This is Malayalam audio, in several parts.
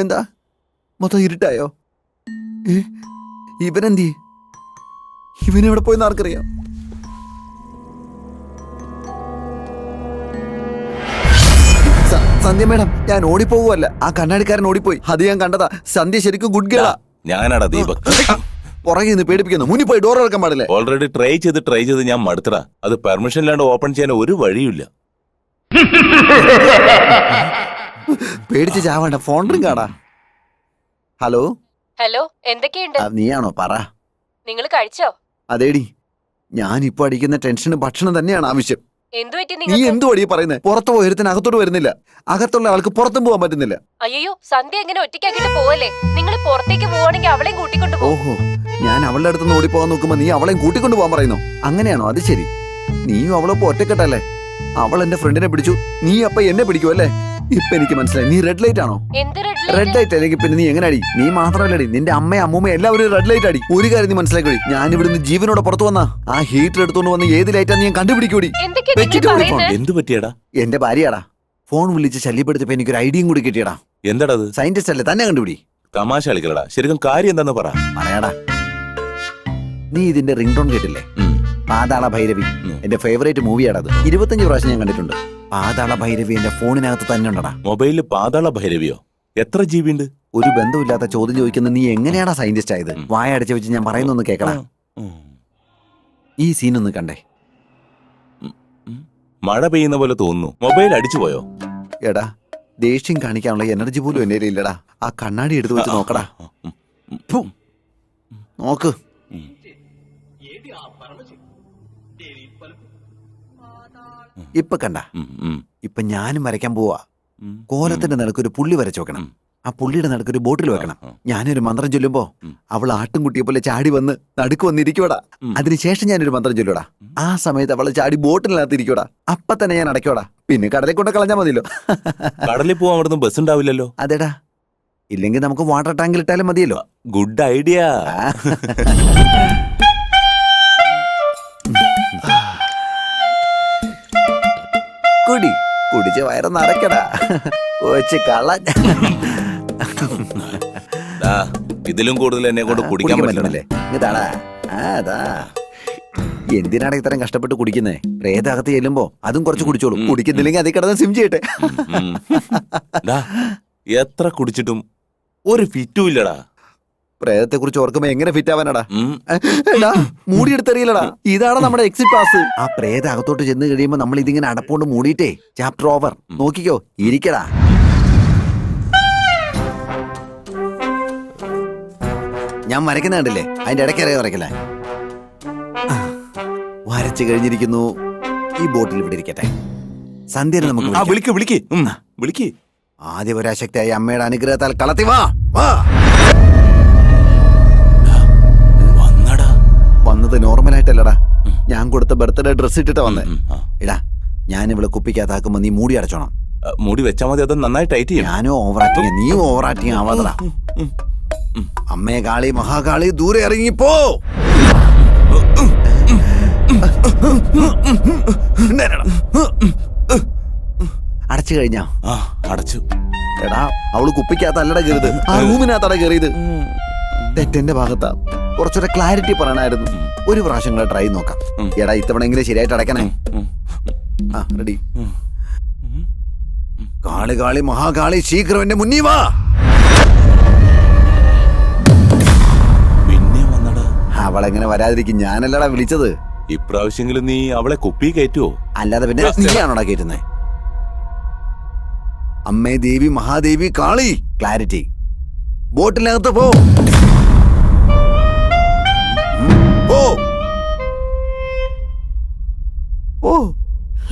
എന്താ മൊത്തം ഇരുട്ടായോ? ഇവനെന്തി? ഇവനെവിടെ പോയെന്ന് ആർക്കറിയാം? സന്ധ്യ മേഡം, ഞാൻ ഓടിപ്പോവല്ല. ആ കണ്ണാടിക്കാരൻ ഓടിപ്പോയി. അത് ഞാൻ കണ്ടതാ. സന്ധ്യ ശരിക്കും ഗുഡ് ഗേളാ. ഞാനാടാ ദീപക്. പുറകെ നിന്ന് പേടിപ്പിക്കുന്നു. മുന്നിൽ പോയി ഡോർ ഇറക്കാൻ പാടില്ലേ? ഓൾറെഡി ട്രൈ ചെയ്ത് ഞാൻ മടുത്തടാ. അത് പെർമിഷൻ ഇല്ലാണ്ട് ഓപ്പൺ ചെയ്യാൻ ഒരു വഴിയില്ല. പേടിച്ച് ചാവണ്ട. ഫോൺ റിംഗ് ആടാ. ഹലോ ഹലോ, എന്തൊക്കെയുണ്ട്? നീയാണോ? പറ. നിങ്ങൾ കഴിച്ചോ? അതേടി, ഞാനിപ്പോ അടിക്കുന്ന ടെൻഷന് ഭക്ഷണം തന്നെയാണ് ആവശ്യം. നീ എന്തു വഴി പറയുന്നത്? പുറത്ത് പോയിരുത്തിന് അകത്തോട്ട് വരുന്നില്ല. അകത്തുള്ള ആൾക്ക് പുറത്തും പോകാൻ പറ്റുന്നില്ല. അയ്യോ, സന്ധ്യ എങ്ങനെ ഒറ്റയ്ക്കാക്കിട്ട് പോവല്ലേ? നിങ്ങൾ പുറത്തേക്ക് പോവാണെങ്കിൽ അവളെയും കൂട്ടിക്കൊണ്ട് പോകും. ഓഹോ, ഞാൻ അവളുടെ അടുത്ത് ഓടിപ്പോകാൻ നോക്കുമ്പോ നീ അവളെയും കൂട്ടിക്കൊണ്ടു പോകാൻ പറയുന്നു. അങ്ങനെയാണോ? അത് ശരി. നീയും അവളൊപ്പം ഒറ്റക്കെട്ടല്ലേ? അവൾ എന്റെ ഫ്രണ്ടിനെ പിടിച്ചു, നീ അപ്പൊ എന്നെ പിടിക്കുമല്ലേ? ഇപ്പൊ എനിക്ക് മനസ്സിലായി. നീ റെഡ് ലൈറ്റ് ആണോ? റെഡ് ലൈറ്റ് അല്ലെങ്കിൽ പിന്നെ നീ എങ്ങനെ അടി? നീ മാത്രമല്ലടി, നിന്റെ അമ്മയും അമ്മൂമ്മയും എല്ലാവരും റെഡ് ലൈറ്റ് അടി. ഒരു കാര്യം നീ മനസ്സിലാക്കി, ഞാൻ ഇവിടുന്ന് ജീവനോടെ പുറത്തു വന്നാ ആ ഹീറ്റർ എടുത്തോണ്ട് വന്ന് ഏത് ലൈറ്റാന്ന് ഞാൻ കണ്ടുപിടിക്കൂടി. എന്ത് പറ്റിയടാ? എന്റെ ഭാര്യയാടാ. ഫോൺ വിളിച്ച് ശല്യപ്പെടുത്തിയപ്പോ എനിക്കൊരു ഐഡിയയും കൂടി കിട്ടിയടാ. എന്താടാ? സയന്റിസ്റ്റ് അല്ലേ, തന്നെ കണ്ടുപിടി. തമാശ കളിക്കലടാ. ശരിക്കും കാര്യം എന്താന്ന് പറയാടാ. നീ ഇതിന്റെ റിംഗ് ടോൺ കേട്ടില്ലേ? പാതാള ഭൈരവി. എന്റെ ഫേവറേറ്റ് മൂവിയാണത്. 25 പ്രാവശ്യം ഞാൻ കണ്ടിട്ടുണ്ട്. പാതാള ഭൈരവി എന്റെ ഫോണിനകത്ത് തന്നെ ഉണ്ടടാ. മൊബൈലില് പാതാള ഭൈരവിയോ? എത്ര GB ഉണ്ട്? ഒരു ബന്ധമില്ലാത്ത ചോദ്യം ചോദിക്കുന്ന നീ എങ്ങനെയാടാ സയന്റിസ്റ്റ് ആയത്? വായ അടച്ചു വെച്ച് ഞാൻ പറയുന്നൊന്ന് കേക്കടാ. ഈ സീനൊന്ന് കണ്ടേ. മഴ പെയ്യുന്ന പോലെ തോന്നുന്നു. മൊബൈൽ അടിച്ചു പോയോ? എടാ, ദേഷ്യം കാണിക്കാനുള്ള എനർജി പോലും എന്റെ ഇല്ലടാ. ആ കണ്ണാടി എടുത്തു വെച്ച് നോക്കടാ. നോക്ക്. ഇപ്പൊ കണ്ട? ഇപ്പൊ ഞാനും വരയ്ക്കാൻ പോവാ. കോലത്തിന്റെ നടുക്കൊരു പുള്ളി വരച്ചു വെക്കണം. ആ പുള്ളിയുടെ നടുക്കൊരു ബോട്ടിൽ വെക്കണം. ഞാനൊരു മന്ത്രം ചൊല്ലുമ്പോ അവൾ ആട്ടുംകുട്ടിയെ പോലെ ചാടി വന്ന് നടുക്ക് വന്നിരിക്കോടാ. അതിനുശേഷം ഞാനൊരു മന്ത്രം ചൊല്ലൂടാ. ആ സമയത്ത് അവള് ചാടി ബോട്ടിനകത്ത് ഇരിക്കോടാ. അപ്പൊ തന്നെ ഞാൻ അടയ്ക്കോടാ. പിന്നെ കടലിൽ കൊണ്ട് കളഞ്ഞാ മതിയല്ലോ. കടലിൽ പോവാൻ അവിടുന്ന് ബസ് ഉണ്ടാവില്ലല്ലോ. അതെടാ, ഇല്ലെങ്കിൽ നമുക്ക് വാട്ടർ ടാങ്കിൽ ഇട്ടാലും മതിയല്ലോ. Good idea. കുടി കുടിച്ച് വയറ് നടക്കടാ കൊച്ചു കള്ളൻ. ഇതിലും കൂടുതൽ എന്നെ കൊണ്ട് കുടിക്കാൻ പറ്റില്ലേ? ഇതാടാ. അതാ എന്തിനാണ് ഇത്രയും കഷ്ടപ്പെട്ട് കുടിക്കുന്നേ? പ്രേതകത്ത് ചെല്ലുമ്പോ അതും കുറച്ച് കുടിച്ചോളൂ. കുടിക്കുന്നില്ലെങ്കിൽ അതിൽ കിടന്ന് സിം ചെയ്യട്ടെ. എത്ര കുടിച്ചിട്ടും ഒരു ഫിറ്റും ഇല്ലടാ. പ്രേതത്തെ കുറിച്ച് ഓർക്കുമ്പോ എങ്ങനെ ഫിറ്റ് ആവാനടാ? മൂടിയെടുത്തറിയില്ലടാ. ഇതാണ് നമ്മുടെ എക്സിറ്റ് പാസ്. ആ പ്രേത അകത്തോട്ട് ചെന്ന് കഴിയുമ്പോ നമ്മൾ ഇതിങ്ങനെ അടപ്പോണ്ട് മൂടിയിട്ടേ ചാപ്റ്റർ ഓവർ. നോക്കിക്കോ, ഇരിക്കടാ. ഞാൻ വരയ്ക്കുന്ന കണ്ടില്ലേ? അതിന്റെ ഇടയ്ക്കറിയാ വരയ്ക്കലേ. വരച്ചു കഴിഞ്ഞിരിക്കുന്നു. ഈ ബോട്ടിൽ ഇവിടെ ഇരിക്കട്ടെ. സന്ധ്യ നമുക്ക് വിളിക്ക്. ആദ്യ പരാശക്തിയായ അമ്മയുടെ അനുഗ്രഹത്താൽ കളത്തി വാ. വന്നത് നോർമലായിട്ടല്ലടാ. ഞാൻ കൊടുത്ത ബർത്ത്ഡേ ഡ്രസ് ഇട്ടിട്ടാ വന്നേ. ഇടാ, ഞാൻ ഇവിടെ കുപ്പിക്കകത്താക്കുമ്പോ നീ മൂടി അടച്ചോണം. മൂടി വെച്ചാൽ മതി. അത് നന്നായി ടൈറ്റ് ചെയ്യും. ഞാനും ഓവറാക്ടിങ്, നീ ഓവറാക്ടിങ് ആവാതടാ. അമ്മേ കാളി, മഹാകാളി, ദൂരെ ഇറങ്ങിപ്പോ. അടച്ചു കഴിഞ്ഞാ? അടച്ചു. എടാ, അവള് കുപ്പിക്കകത്തല്ലട കയറിയത്, ആ റൂമിനകത്തട കയറിയത്. തെറ്റെന്റെ ഭാഗത്താ. കുറച്ചൊരു ക്ലാരിറ്റി പറയണായിരുന്നു. ഒരു പ്രാവശ്യം ട്രൈ നോക്കാം. എടാ, ഇത്തവണെങ്കിലും ശരിയായിട്ട് അടയ്ക്കണേ. ആ, റെഡി. കാളി കാളി മഹാകാളി, ശീഘ്രം എന്റെ മുന്നീ വാ. പിന്നെ വന്നടാ. അവളെങ്ങനെ വരാതിരിക്കും? ഞാനല്ലടാ വിളിച്ചത്. ഇപ്രാവശ്യമെങ്കിലും നീ അവളെ കുപ്പി കയറ്റുവോ? അല്ലാതെ പിന്നെ നീയാണോടാ കയറ്റുന്നേ? അമ്മേ ദേവി മഹാദേവി കാളി, ക്ലാരിറ്റി. ബോട്ടിനകത്ത് പോ.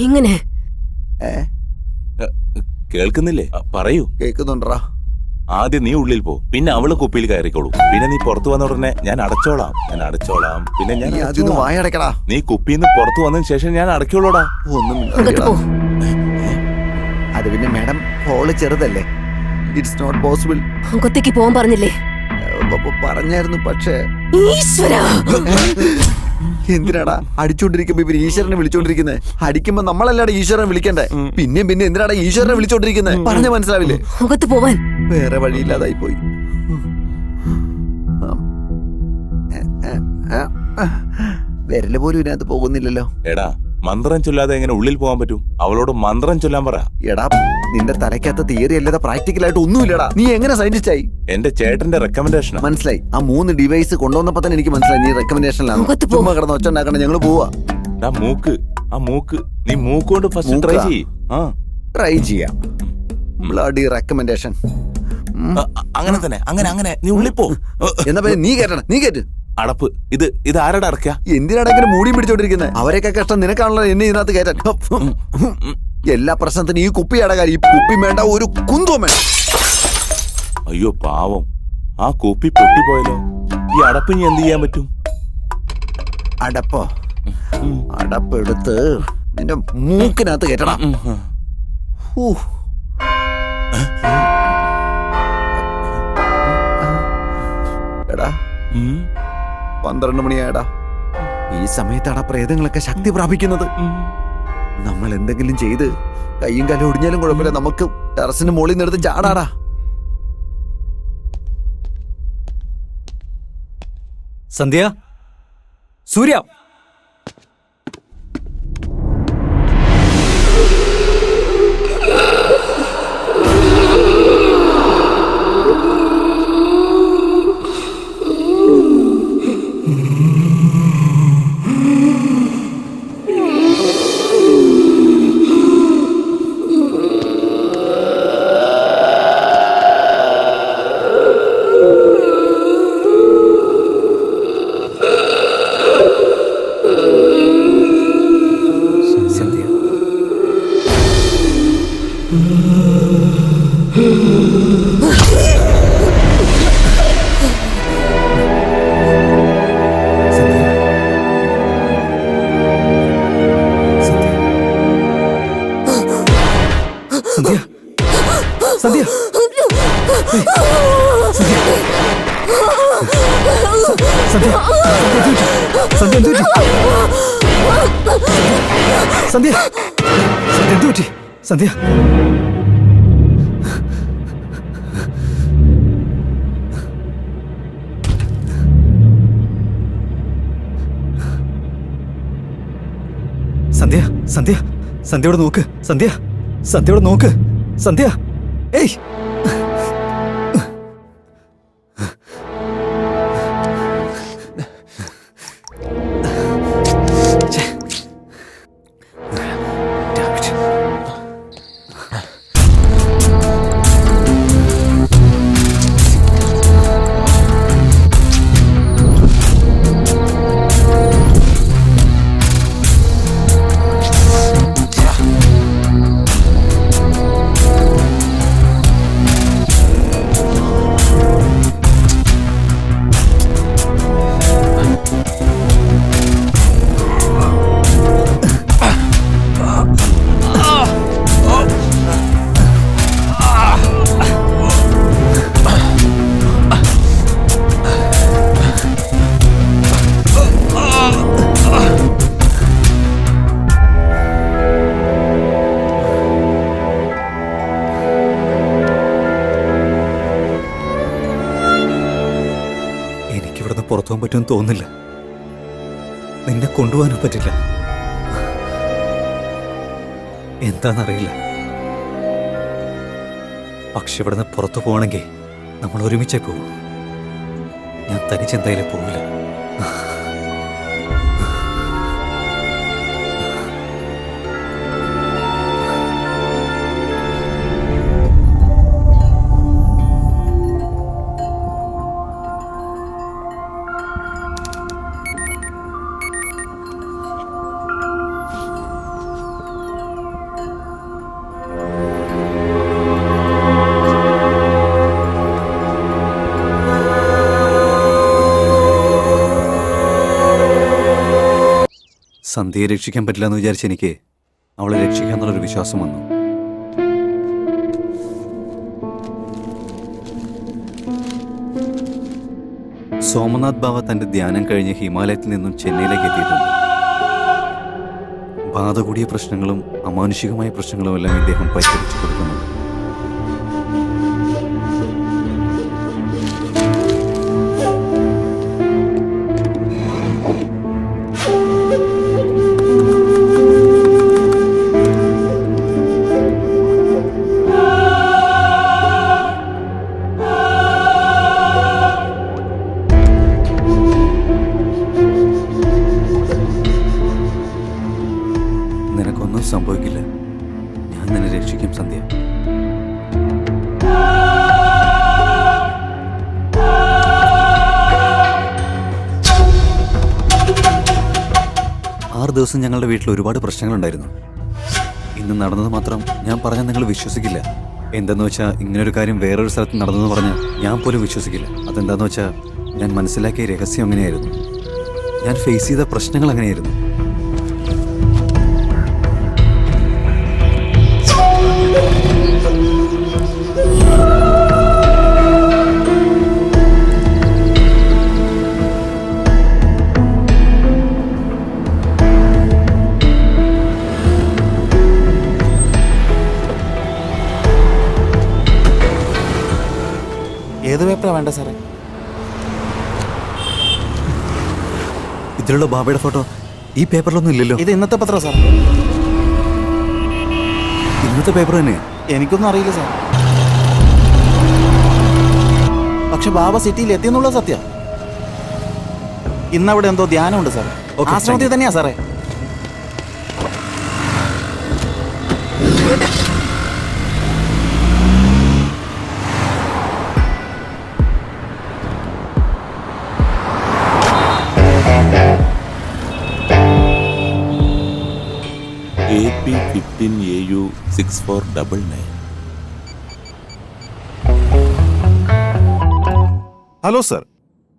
ഇങ്ങനെ കേൾക്കുന്നില്ലേ? പറയൂ. കേൾക്കുന്നുണ്ടാ. ആദ്യം നീ ഉള്ളിൽ പോ, പിന്നെ അവള് കുപ്പിയിൽ കയറിക്കോളൂ. പിന്നെ നീ പുറത്തു വന്ന ഉടനെ ഞാൻ അടച്ചോളാം. പിന്നെ ഞാൻ വായടക്കടാ. നീ കുപ്പിന്ന് പുറത്തു വന്നതിന് ശേഷം ഞാൻ അടയ്ക്കോളൂടാ. ഒന്നും അത് പിന്നെ മാഡം, ഹോള് ചെറുതല്ലേ. It's not possible. അകത്തേക്ക് പോകാൻ പറഞ്ഞില്ലേ? പറഞ്ഞായിരുന്നു, പക്ഷേ എന്തിനാടാ അടിച്ചോണ്ടിരിക്കുമ്പോ ഇവര് ഈശ്വരനെ വിളിച്ചോണ്ടിരിക്കുന്നത്? അടിക്കുമ്പോ നമ്മളല്ലാടെ ഈശ്വരനെ വിളിക്കണ്ടേ? പിന്നെ പിന്നെ എന്തിനാടാ ഈശ്വരനെ വിളിച്ചോണ്ടിരിക്കുന്നത്? പറഞ്ഞ മനസ്സിലാവില്ലേ? മുഖത്ത് പോവാൻ വേറെ വഴിയില്ലാതായി പോയി. വിരല് പോലും ഇതിനകത്ത് പോകുന്നില്ലല്ലോ. എടാ മന്ത്രം ചൊല്ലാതെ എങ്ങനെ ഉള്ളിൽ പോകാൻ പറ്റും? അവളോട് മന്ത്രം ചൊല്ലാൻ പറ. എടാ നിന്റെ തലയ്ക്കകത്ത് തിയറി അല്ലാതെ പ്രാക്ടിക്കൽ ആയിട്ട് ഒന്നുമില്ലടാ. നീ എങ്ങനെ സയന്റിസ്റ്റ് ആയി? എന്റെ ചേട്ടന്റെ റെക്കമെൻഡേഷൻ. മനസ്സിലായി. ആ 3 ഡിവൈസ് കൊണ്ടുവന്നപ്പോ തന്നെ എനിക്ക് മനസ്സിലായി നീ റെക്കമെൻഡേഷനിലാണ്. ചുമ്മാ കിടന്ന് ഒച്ച ഉണ്ടാക്കണം. ഞങ്ങള് പോവാ. മൂക്ക്, ആ മൂക്ക്, നീ മൂക്കുകൊണ്ട് ഫസ്റ്റ് ട്രൈ ചെയ്യ്. ട്രൈ ചെയ്യാം. Bloody recommendation. അങ്ങനെ തന്നെ, അങ്ങനെ അങ്ങനെ. നീ ഉള്ളിൽ പോ. എന്നാ പിന്നെ നീ കേട്ടണം. നീ കേട്ട്. അടപ്പ്. ഇത് ആരുടെ അടക്ക? എന്തിനാണ് ഇങ്ങനെ മൂടിയും പിടിച്ചോണ്ടിരിക്കുന്നത്? അവരെയൊക്കെ കഷ്ടം നിനക്കാണല്ലോ എന്നെ ഇതിനകത്ത് കയറ്റാൻ. എല്ലാ പ്രശ്നത്തിനും ഈ കുപ്പിയുടെ കാര്യം. ഈ കുപ്പി വേണ്ട, ഒരു കുന്തവും വേണ്ട. അയ്യോ പാവം, ആ കുപ്പി പൊട്ടിപ്പോയല്ലോ. ഈ അടപ്പിന് എന്ത് ചെയ്യാൻ പറ്റും? അടപ്പോ? അടപ്പെടുത്ത് നിന്റെ മൂക്കിനകത്ത് കയറ്റണം. എടാ 12 മണിയായടാ. ഈ സമയത്താണ് പ്രേതങ്ങളൊക്കെ ശക്തി പ്രാപിക്കുന്നത്. നമ്മൾ എന്തെങ്കിലും ചെയ്ത് കയ്യും കാലും ഒടിഞ്ഞാലും കുഴപ്പമില്ല. നമുക്ക് ടെറസിന് മുകളിൽ നിന്നെടുത്ത് ചാടാടാ. സന്ധ്യ, സൂര്യ, സന്ധ്യ, സന്ധ്യ, സന്ധ്യ, സന്ധ്യ, സന്ധ്യ, സന്ധ്യ, സന്ധ്യയോട് നോക്ക്. സന്ധ്യ, സന്ധ്യയോട് നോക്ക്. സന്ധ്യ, ഏയ്, പുറത്തു പോകാൻ പറ്റുമെന്ന് തോന്നുന്നില്ല. നിന്നെ കൊണ്ടുപോകാനും പറ്റില്ല. എന്താണെന്നറിയില്ല. പക്ഷെ ഇവിടുന്ന് പുറത്തു പോകണമെങ്കിൽ നമ്മൾ ഒരുമിച്ചേ പോകും. ഞാൻ തനിച്ചെന്തായാലും പോകില്ല. സന്ധ്യയെ രക്ഷിക്കാൻ പറ്റില്ല എന്ന് വിചാരിച്ച് എനിക്ക് അവളെ രക്ഷിക്കാന്നുള്ളൊരു വിശ്വാസം വന്നു. സോമനാഥ് ബാബ തന്റെ ധ്യാനം കഴിഞ്ഞ് ഹിമാലയത്തിൽ നിന്നും ചെന്നൈയിലേക്ക് എത്തിയിട്ടുണ്ട്. ബാധ കൂടിയ പ്രശ്നങ്ങളും അമാനുഷികമായ പ്രശ്നങ്ങളും എല്ലാം ഇദ്ദേഹം പരിഹരിച്ചു കൊടുക്കുന്നുണ്ട്. നിനക്കൊന്നും സംഭവിക്കില്ല. ഞാൻ നിന്നെ രക്ഷിക്കും സന്ധ്യ. ആറ് ദിവസം ഞങ്ങളുടെ വീട്ടിൽ ഒരുപാട് പ്രശ്നങ്ങളുണ്ടായിരുന്നു. ഇന്ന് നടന്നത് മാത്രം ഞാൻ പറഞ്ഞാൽ നിങ്ങൾ വിശ്വസിക്കില്ല. എന്തെന്ന് വെച്ചാൽ ഇങ്ങനൊരു കാര്യം വേറൊരു സ്ഥലത്ത് നടന്നെന്ന് പറഞ്ഞാൽ ഞാൻ പോലും വിശ്വസിക്കില്ല. അതെന്താന്ന് വെച്ചാൽ ഞാൻ മനസ്സിലാക്കിയ രഹസ്യം അങ്ങനെയായിരുന്നു. ഞാൻ ഫേസ് ചെയ്ത പ്രശ്നങ്ങൾ അങ്ങനെയായിരുന്നു. ഏത് പേപ്പറാണ് വേണ്ട സാറേ? ഇതിലുള്ള ബാബയുടെ ഫോട്ടോ ഈ പേപ്പറിലൊന്നും ഇല്ലല്ലോ. ഇത് ഇന്നത്തെ പത്രം സാർ. ഇന്നത്തെ പേപ്പർ തന്നെയാ? എനിക്കൊന്നും അറിയില്ല സാർ. പക്ഷെ ബാബ സിറ്റിയിൽ എത്തിയെന്നുള്ള സത്യം. ഇന്നവിടെ എന്തോ ധ്യാനമുണ്ട് സാർ. Okay, ആശ്രമത്തിൽ തന്നെയാ സാറേ. AP15AU 6499. ഹലോ സാർ,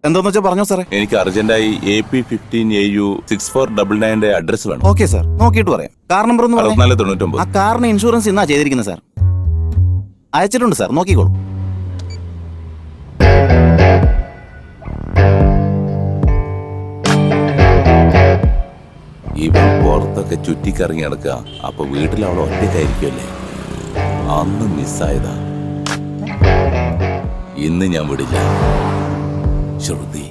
എന്താന്ന് വെച്ചാൽ പറഞ്ഞോ സാറേ. എനിക്ക് അർജന്റായി AP15AU 6499 അഡ്രസ് വേണം. ഓക്കെ സാർ, നോക്കിയിട്ട് പറയാം. കാർ നമ്പർ ഒന്ന് പറയാം. 6499. ആ കാറിന് ഇൻഷുറൻസ് ഇന്നാ ചെയ്തിരിക്കുന്നത് സാർ. അയച്ചിട്ടുണ്ട് സാർ, നോക്കിക്കോളൂ. ഇവൻ പുറത്തൊക്കെ ചുറ്റിക്കറങ്ങി നടക്കുക. അപ്പൊ വീട്ടിൽ അവൾ ഒറ്റയ്ക്കായിരിക്കുമല്ലേ. അന്ന് മിസ്സായതാ. ഇന്ന് ഞാൻ വിടില്ല. ശ്രുതി.